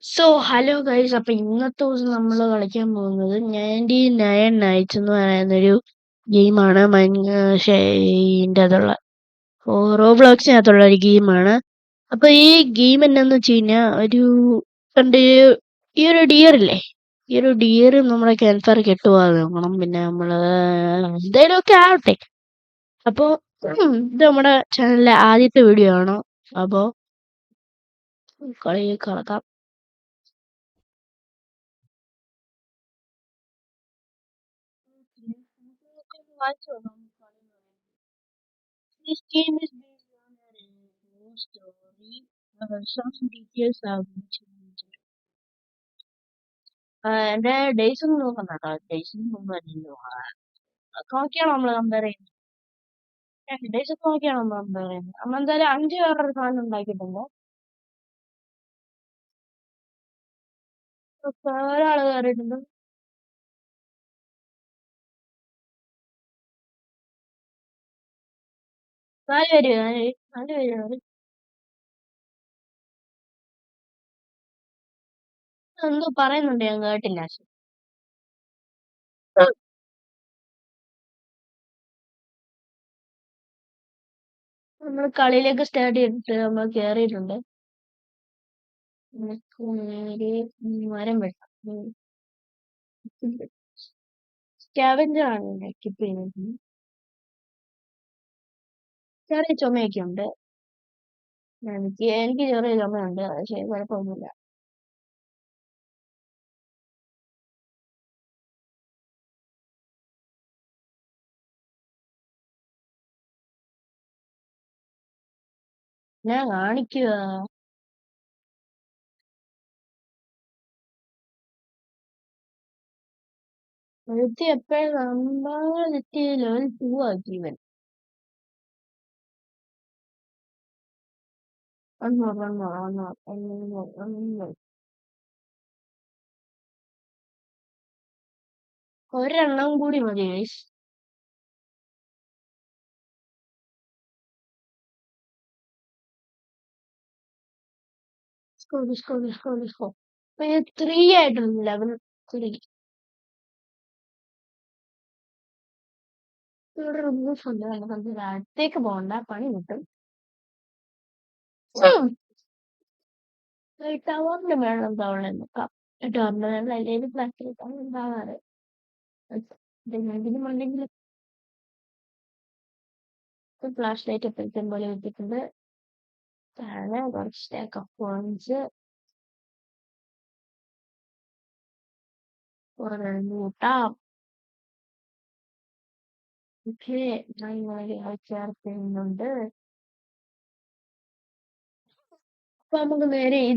Hello guys. അപ്പൊ ഇന്നത്തെ ദിവസം നമ്മൾ കളിക്കാൻ പോകുന്നത് 99 നൈറ്റ്സ് എന്ന് പറയുന്നൊരു ഗെയിമാണ്. ഇതിൻ്റെ അതുള്ള റോബ്ലോക്സിനകത്തുള്ള ഒരു ഗെയിമാണ്. അപ്പൊ ഈ ഗെയിം എന്നാന്ന് വെച്ച് കഴിഞ്ഞാൽ കണ്ട് ഈ ഒരു ഡിയർ ഇല്ലേ, ഈ ഒരു ഡിയർ നമ്മുടെ ക്യാൻസർ കെട്ടുപോകാതെ നോക്കണം. പിന്നെ നമ്മള് എന്തേലുമൊക്കെ ആവട്ടെ. അപ്പൊ ഇത് നമ്മുടെ ചാനലിലെ ആദ്യത്തെ വീഡിയോ ആണ്. അപ്പൊ കളി കളക്കാം. This game is based on a true story. Some details have been changed. എന്റെ ഡേയ്സ് ഒന്നും നോക്കണ്ട കേട്ടോ. ഡേയ്സ് ഒന്നും അല്ലല്ലോ. ഒക്കെ നോക്കിയാണ് നമ്മൾ കമ്പയർ ചെയ്യുന്നത്. ഡേയ്സ് ഒക്കെ നോക്കിയാണ് നമ്മൾ കമ്പയർ ചെയ്യുന്നത്. നമ്മൾ എന്തായാലും 5 പേരുടെ സാധനം ഉണ്ടാക്കിയിട്ടുണ്ട്. ഒരാള് കയറിയിട്ടുണ്ട്. 4 പേര്, 4 പേര് കയറി. എന്തോ പറയുന്നുണ്ട്, ഞാൻ കേട്ടില്ല. നമ്മൾ കളിയിലേക്ക് സ്റ്റാർട്ട് ചെയ്തിട്ട് നമ്മൾ കയറിയിട്ടുണ്ട്. നമുക്ക് നേരെ മരം വെട്ടാം. സ്കാവഞ്ചർ ആണ് എക്യുപ്പ് ചെയ്യുന്നത്. ചെറിയ ചുമയൊക്കെ ഉണ്ട്. എനിക്ക് ചെറിയ ചുമയുണ്ട്, പക്ഷെ കുഴപ്പമൊന്നുമില്ല. ഞാൻ കാണിക്കുക. ഒരുത്തി എപ്പോഴും നമ്മളെത്തി ലെവൽ 2 ആക്കി ഇവൻ. ഒരെണ്ണം കൂടി മതി guys. Let's go. ഇപ്പൊ 3 ആയിട്ടുണ്ട്, ലെവൽ 3. ഇവിടെ റൂഫ് ഉണ്ട്, നമുക്ക് അടുത്തേക്ക് പോകണ്ട, പണി കിട്ടും. ടവറിന്റെ മേളം തവള നോക്കാം. ടവറിന്റെ മേളം അല്ലെങ്കിൽ പ്ലാസ്റ്റിക് ഉണ്ടാകാറ്. ഇതിനും അല്ലെങ്കിൽ ഫ്ലാഷ് ലൈറ്റ് എപ്പോഴത്തെ പോലെ വെച്ചിട്ടുണ്ട്. താഴെ കുറച്ച് സ്റ്റാക്ക് ഓഫ് പോയിന്റ്സ് കൂട്ടാം. ഓക്കെ, ഞാൻ ചേർക്കുന്നുണ്ട്. അപ്പൊ നമുക്ക് നേരെ ഈ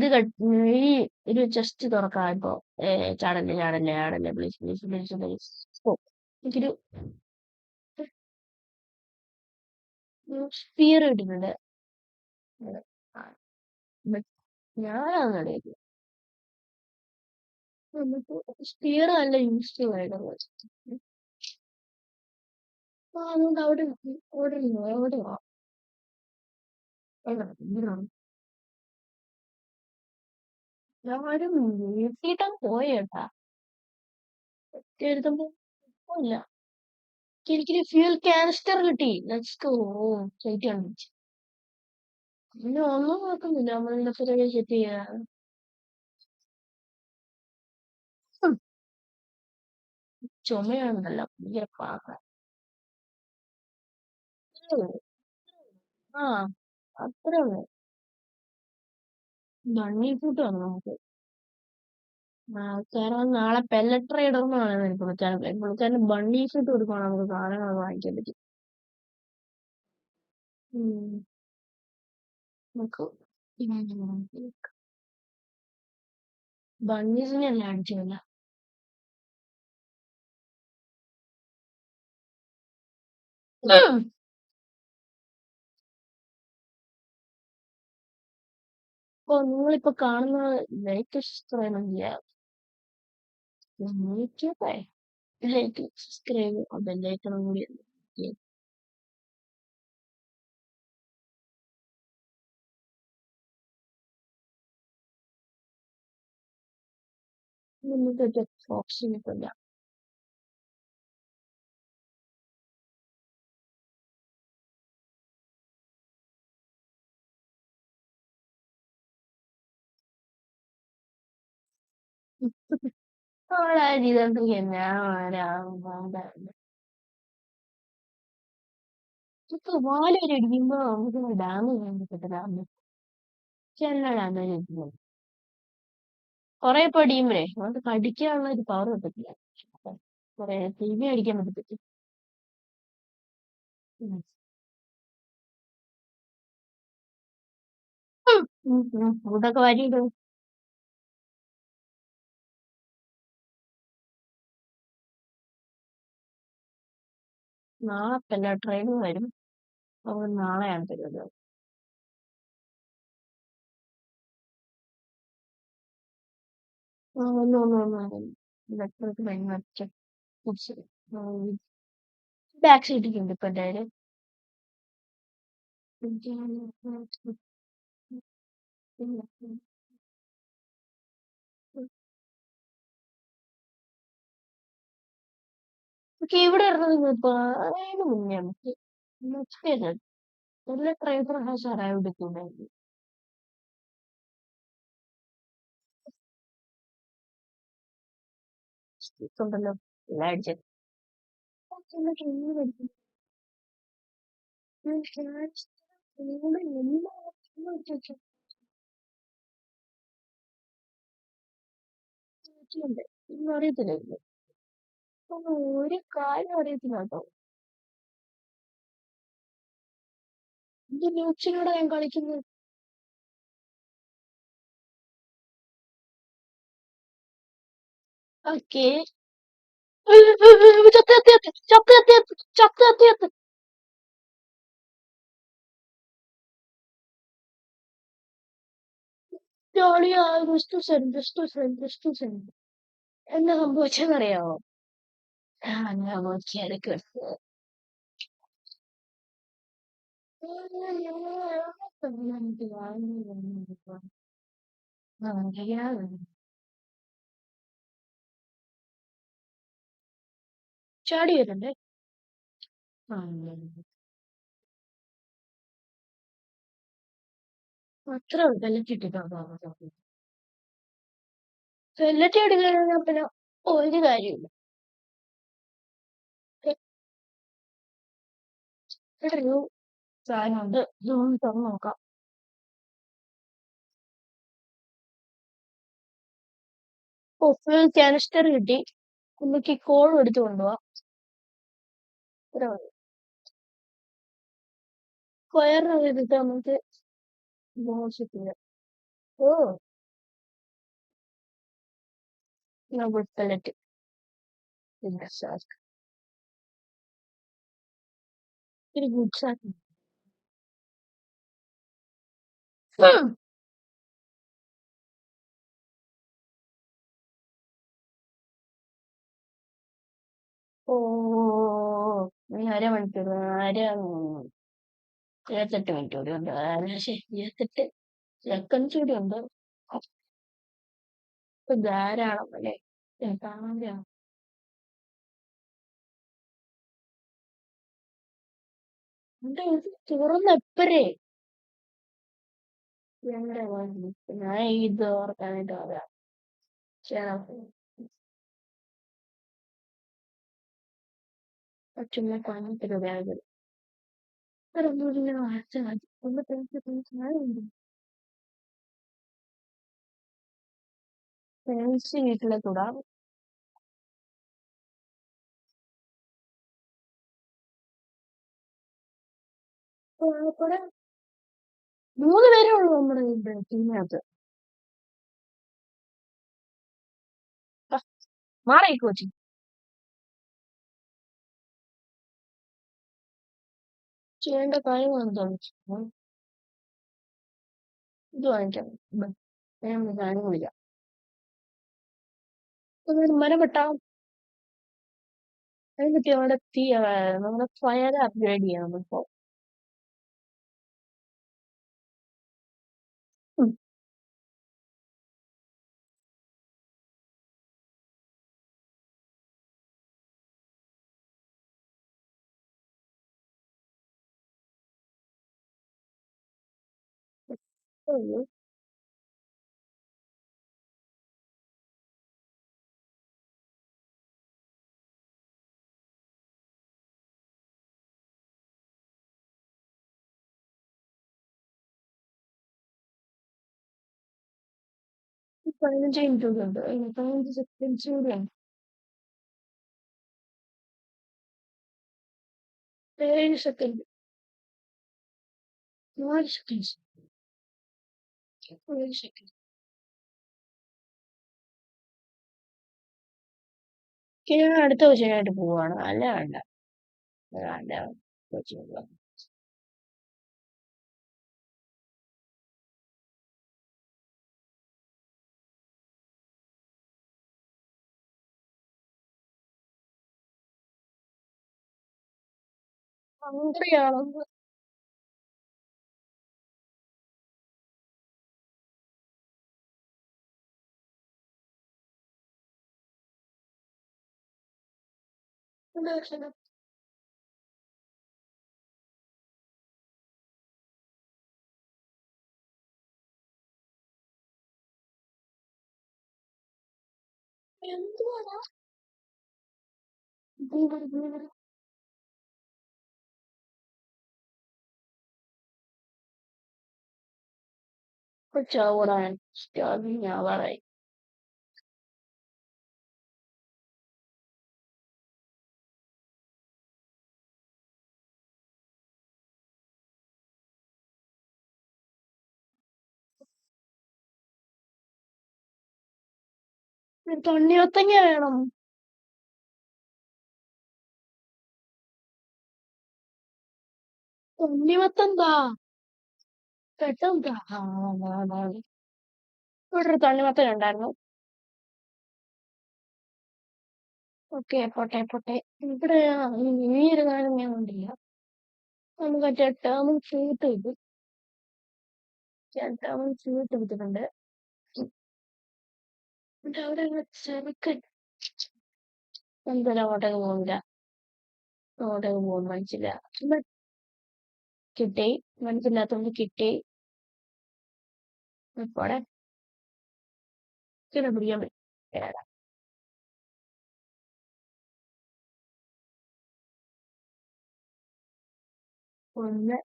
ഒരു ചെസ്റ്റ് തുറക്കാം. ഇപ്പൊ ചാടല്ലേ പ്ലീസ്. എനിക്കൊരു സ്പിയർ കിട്ടുന്നുണ്ട്. ഞാനാണ് ഇടയിൽ. നമുക്ക് സ്പിയർ നല്ല യൂസ്ഫുൾ ആയിട്ടുള്ളത്. അതുകൊണ്ട് അവിടെ ഞാനും വീട്ടിട്ടാൻ പോയേട്ടാ. എഴുതുമ്പോ ഇല്ല. എനിക്കൊരു ഫ്യൂൽ കാനിസ്റ്റർ കിട്ടി. Let's go. ശരിയാണ്. പിന്നെ ഒന്നും നോക്കുന്നില്ല, നമ്മളിന്റെ ചെറിയ സെറ്റ് ചെയ്യാ. ചുമയാണല്ലോ ഭയങ്കര പാക. ആ, അത്രേ ഉള്ളു. ബണ്ണി ഫ്രൂട്ട് വന്നു നമുക്ക്. കാരണം നാളെ പെല്ലറ്റ് റൈഡർ എന്ന് പറയുന്നത് പുള്ളിക്കാരന് ബണ്ണി ഫ്രൂട്ട് കൊടുക്കുവാണ് നമുക്ക് സാധനങ്ങൾ വാങ്ങിക്കാൻ പറ്റും. നമുക്ക് ബണ്ണീസിനെ അല്ല അടിച്ചില്ല. അപ്പൊ നിങ്ങളിപ്പോ കാണുന്ന ലൈക്ക് സബ്സ്ക്രൈബ് ബെല്ലൈക്കണം കൂടി. നമുക്കൊരു ഓപ്ഷൻ ഇല്ല. അവളെ ചെയ്തോണ്ടിരിക്കുന്ന ഇപ്പൊ വാലൊരു ഇടിക്കുമ്പോ നമുക്ക് ഡാം ചെയ്യാൻ ഡാം ചെന്ന ഡാം ഇരിക്കുന്നത് കൊറേ പൊടിയുമ്പഴേ നമുക്ക് കടിക്കാനുള്ള ഒരു പവർ കിട്ടത്തില്ല. കൊറേ TV അടിക്കാൻ പറ്റത്തില്ല. ഉം. ഫുഡൊക്കെ വാരിയിടും. നാളെ പിന്നെ ട്രെയിൻ വരും. അപ്പോൾ നാളെയാണ് പരിപാടി. ഇലക്ട്രിക് ഭയങ്കര ബാക്ക് സീറ്റിലുണ്ട് ഇപ്പൊ എന്തായാലും. പക്ഷെ ഇവിടെ ഇറങ്ങുന്നത് ഇപ്പൊ അതിന് മുന്നേ നമുക്ക് നല്ല ഡ്രൈവർ ഹാസ് അറൈവ്ഡ് today. ഉണ്ടല്ലോ ലാഡ്ജ് ഒന്നും അറിയത്തില്ല ഇതില്. ഒന്നും ഒരു കാര്യം അറിയത്തില്ല കേട്ടോ. ഇത് ന്യൂസിലൂടെ ഞാൻ കളിക്കുന്നത്. ഓക്കെ ചത്ത് ജോളിയാ ക്രിസ്തു സെൻ എന്താ സംഭവിച്ചെന്നറിയാമോ? ഞാൻ നോക്കിയെടുക്കും. ചാടി വരുന്നുണ്ട്. അത്ര വെല്ലറ്റിട്ടിട്ടുണ്ടോ? വെല്ലറ്റി എടുക്കാൻ പിന്നെ ഒരു കാര്യമില്ല. ഇവിടെ ഒരു സാധനമുണ്ട്. ഇതൊന്ന് തുറന്ന് നോക്കാം. ഫുൾ കാനിസ്റ്റർ കിട്ടി. നമുക്ക് ഈ കോൾ എടുത്ത് കൊണ്ടുപോവാം. ഇത്ര മതി. സ്ക്വയറിന് ചെയ്തിട്ട് നമുക്ക് മോശത്തില്ല. ഓ പെല്ലറ്റ് ഒരു ഗുഡ് സാധനം. ഓ ഇനി അരമണിക്കൂർ 28 മിനിറ്റ് കൂടി ഉണ്ട്. 28 സെക്കൻഡ്സ് കൂടി ഉണ്ട്. ഇപ്പൊ ധാരാളം അല്ലേ കാണാൻ. എന്റെ ഇത് തുറന്നെപ്പരേ ഞങ്ങളുടെ ഞാൻ ഇത് ഓർക്കാനായിട്ട് പറയാം. ചുമ്മാ 15 രൂപ ഒന്നുമില്ല. വാങ്ങിച്ചാൽ മതി. ഒന്ന് ഫാൻസി വീട്ടിലേക്ക് വിടാം. ഇവിടെ 3 പേരേ ഉള്ളൂ നമ്മുടെ ടീമിനകത്ത്. മാറി കോച്ചി ചെയ്യേണ്ട കാര്യങ്ങൾ എന്താണ്? ഇത് വാങ്ങിക്കാം. ഞാൻ സാധനം വിളിക്കാം. മരം വെട്ടാം. അതിന് അവിടെ നമ്മുടെ ഫയർ അപ്ഗ്രേഡ് ചെയ്യണം ഇപ്പൊ. ഉള്ളൂ. 15 മിനിറ്റുണ്ട്. 15 സെക്കൻഡ്സ് കൂടിയാണ്. 7 സെക്കൻഡ്. 4 സെക്കൻഡ്സ്. 7 സെക്കൻഡ്. ഞാൻ അടുത്ത ക്വസ്റ്റ്യനായിട്ട് പോവാണ്. അല്ല വേണ്ട. വേണ്ട. ക്വസ്റ്റ്യൻ പോവാം. ഹംഗ്രിയാണെന്ന്. എന്തുവാടാ? കൊച്ചാവൂടാൻ സ്റ്റാർട്ടിങ് ആവാറായി. തണ്ണിമത്തങ്ങ വേണം. തണ്ണിമത്തൻ താ. പെട്ടെന്ന് താ. ഇവിടെ ഒരു തണ്ണിമത്തൻ ഉണ്ടായിരുന്നു. ഓക്കെ, പോട്ടെ പോട്ടെ. ഇവിടെ ഈ ഒരു കാര്യം ഞാൻ കണ്ടില്ല. നമുക്ക് ടേമിൽ ഫ്രൂട്ട് കിട്ടും. ടേമിൽ ഫ്രൂട്ട് കിട്ടുന്നുണ്ട്. ഇവിടെ അവിടെ ചെറുക്കൻ എന്തായാലും അങ്ങോട്ടേക്ക് പോകില്ല. അങ്ങോട്ടേക്ക് പോകുന്നു മനസ്സില്ല. കിട്ടി. മനസ്സില്ലാത്തോണ്ട് കിട്ടി. പോടെ. പിന്നെ പിടിക്കാൻ പറ്റും. ഒന്ന്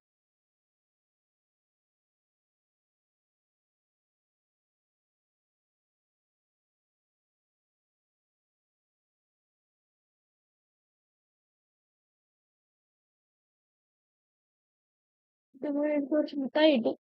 എനിക്ക് കുറച്ച് മിഠായി കിട്ടി.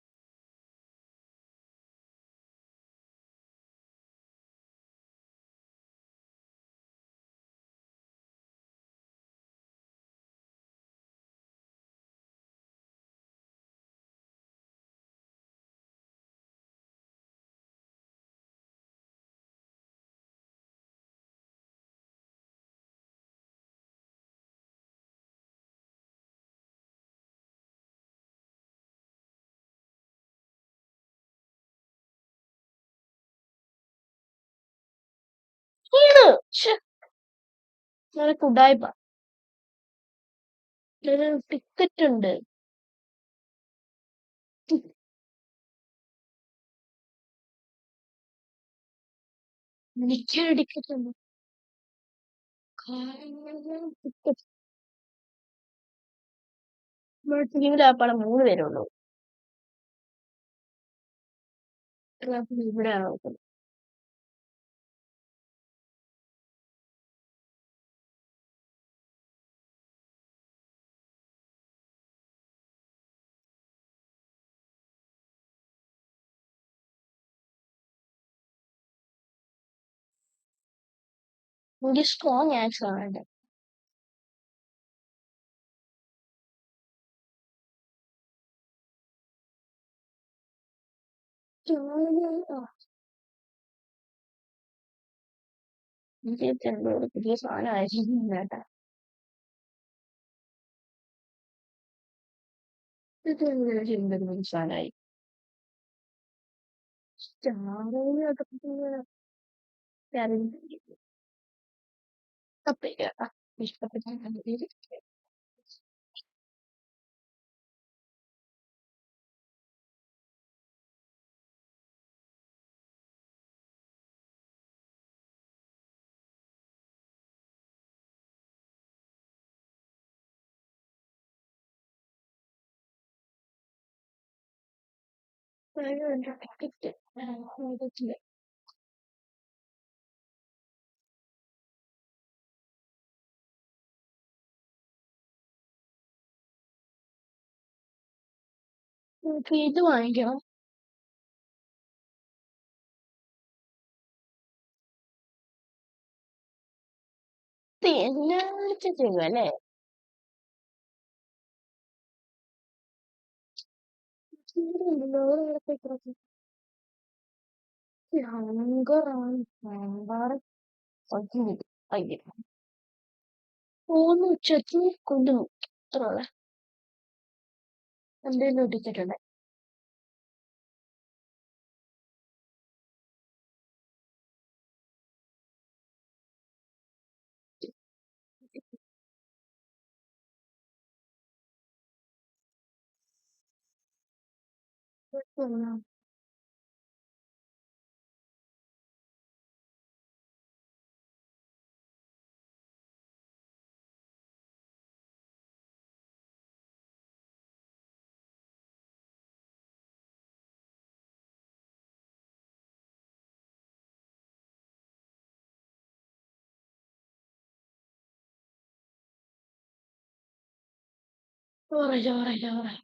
ശ്ശെ, നിനക്ക് ഉഡായിപ്പ. ടിക്കറ്റ് ഉണ്ട്. എനിക്കൊരു ടിക്കറ്റ് ഉണ്ട്. ടിക്കറ്റ് ടീമിൽ ആപ്പാടെ 3 പേരേ ഉള്ളൂ. ഇവിടെയാണ് നോക്കുന്നത്. എനിക്ക് സ്ട്രോങ് ആക്സ് ആണ് വേണ്ടത്. എനിക്ക് എന്തോ ഒരു പുതിയ സാധനം ആയിരിക്കും കേട്ടാ. ഇത് എന്തൊരു പുതിയ സാധനമായി. കപ്പ ഇഷ്ടപ്പെട്ട എന്റെ ടിക്കറ്റ് എടുത്തില്ല. എനിക്ക് ഇത് വാങ്ങിക്കണം. എന്നാഴ്ച ചെയ്യും അല്ലേ? ഹങ്കറാണ് സാമ്പാർ അയ്യ മൂന്ന് ഉച്ചക്ക് കൊണ്ടുപോകും. അത്ര എന്തേലും ഇട്ടിട്ടുണ്ട്. ചോറ് ചോറ് ചോറ്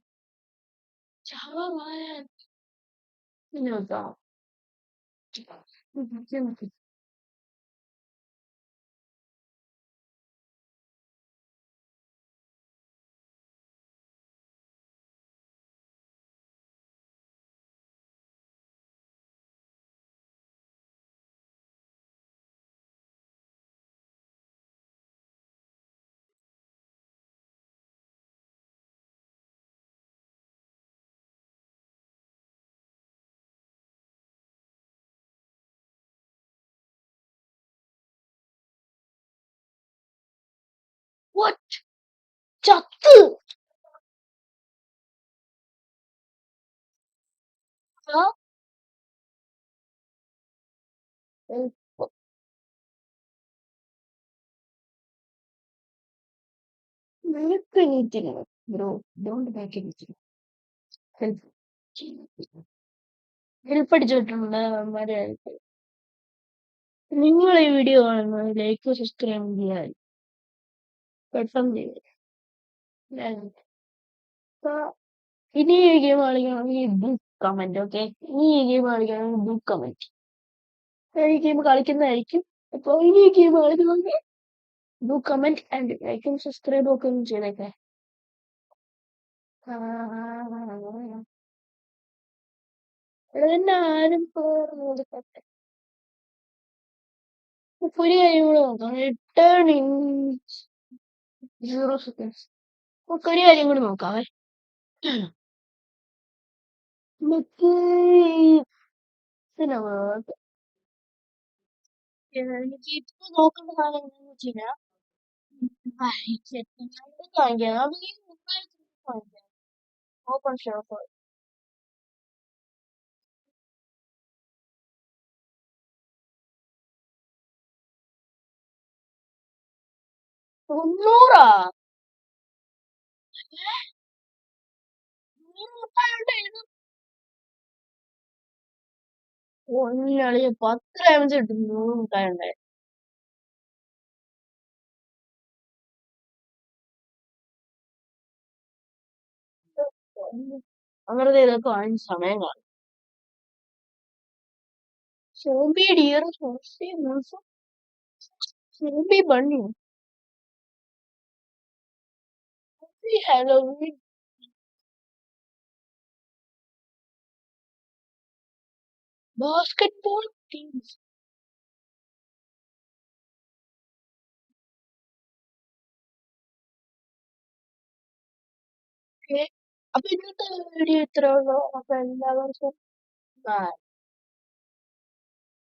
ചോറ് പിന്നെന്താ What? ചത്ത് ആ? നിനക്ക് എണീറ്റില്ല ബ്രോ. ഡോണ്ട് ബാക്ക് എണീറ്റില്ല. ഹെൽപ്പ് ഹെൽപ്പ് അടിച്ചിട്ടുണ്ട് അവന്മാരെ. നിങ്ങൾ ഈ വീഡിയോ കാണുന്നത് ലൈക്ക് സബ്സ്ക്രൈബ് ചെയ്യാൻ പെട്ടെന്ന് ചെയ്യും. ഇനി ഈ ഗെയിം കളിക്കണമെങ്കിൽ ബുക്ക് കമന്റ്. ഓക്കെ, ഇനി ഈ ഗെയിം കളിക്കണമെങ്കിൽ ബുക്ക് കമന്റ്. ഈ ഗെയിം കളിക്കുന്നതായിരിക്കും. അപ്പൊ ഇനി ഈ ഗെയിം കളിക്കണമെങ്കിൽ ബുക്ക് കമന്റ് ആൻഡ് ലൈക്കും സബ്സ്ക്രൈബും ഒക്കെ ഒന്ന് ചെയ്തേക്കെ. എന്നെ ആരും കൊടുക്കട്ടെ. ഇപ്പൊ ഒരു കാര്യം കൂടെ നോക്കാം. Return in 0 seconds. നമുക്ക് ഒരു കാര്യം കൂടി നോക്കാവേ. നമുക്ക് എനിക്ക് ഇപ്പൊ നോക്കേണ്ട സാധനം എന്താണെന്ന് വെച്ച് കഴിഞ്ഞാൽ വാങ്ങിക്കാം. നമുക്ക് ഈ വാങ്ങിക്കാം. Open shop 300. 100 ഒന്നളിയ 10 ഡയമണ്ട്സ് കിട്ടും 100 മുട്ടായുണ്ട്. അങ്ങനത്തെ ഇതൊക്കെ വാങ്ങിച്ച സമയം കാണും. Zombie dear, zombie bunny, Halloween, basketball teams. അപ്പൊ ഇന്നത്തെ വീഡിയോ ഇത്രേ ഉള്ളൂ. അപ്പൊ എല്ലാവർക്കും ബൈ.